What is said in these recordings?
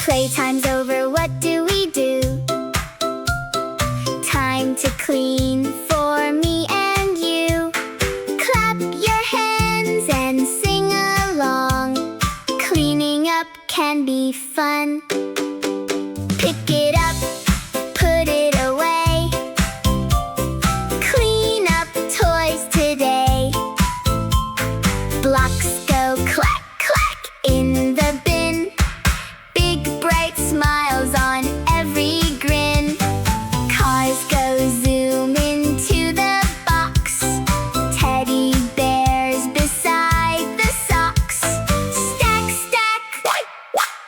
Playtime's over, what do we do? Time to clean for me and you. Clap your hands and sing along. Cleaning up can be fun. Pick it up, put it away. Clean up toys today. Blocks go clack, clack in the bin. Big bright smiles on every grin. Cars go zoom into the box. Teddy bears beside the socks. Stack, stack,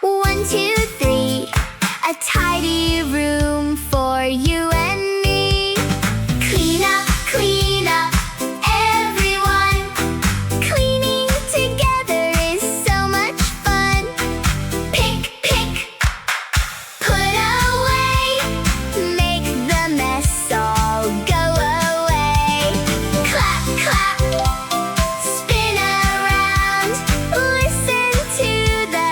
1, 2, 3. A tidy room for you and me. Clean up, everyone. Cleaning together is so much fun. Pick, pick, put away. Make the mess all go away. Clap, clap, spin around. Listen to the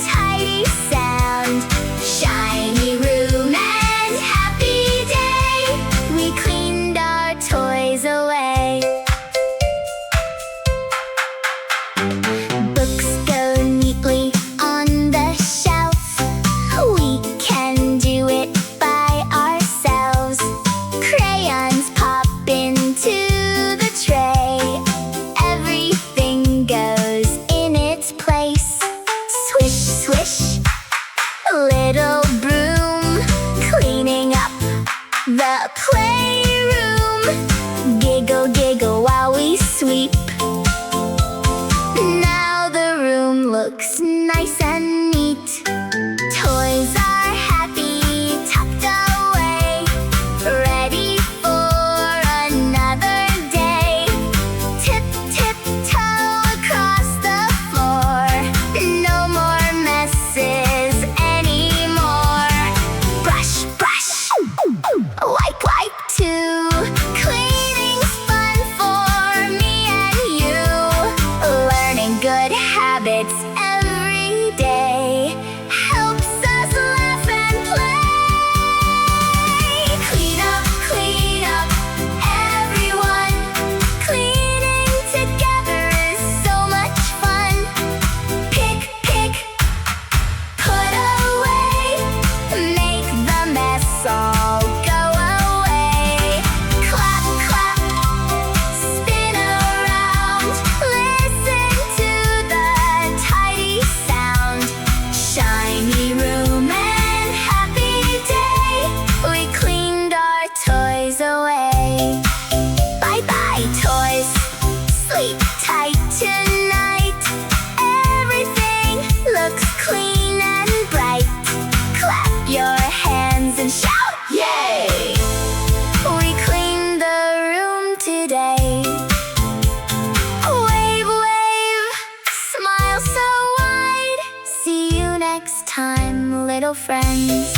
tidy sound. Shiny room and happy day. We cleaned our toys away. Books go neatly on the shelf. We can do it by ourselves. Crayons pop into the tray. Everything goes in its place. Swish, swish, little broom, cleaning up the playroom. Giggle, giggle while we sweep. Now the room looks nice and neat. Toys are happy, tucked away, ready for another day. Tip, tip, toe across the floor. No more messes anymore. Brush, brush, wipe, wipe too. Cleaning's fun for me and you. Learning good habits every day helps us laugh and play. Clean up, everyone. Cleaning together is so much fun. Pick, pick, put away. Make the mess all go away. Clap, clap, spin around. Listen to the tidy sound. Shiny room and happy day. We cleaned our toys away. Bye-bye, toys. Sleep tight tonight. Everything looks clean and bright. Clap your hands and shout, yay! We cleaned the room today. Wave, wave, smile so wide. See you next time, little friends.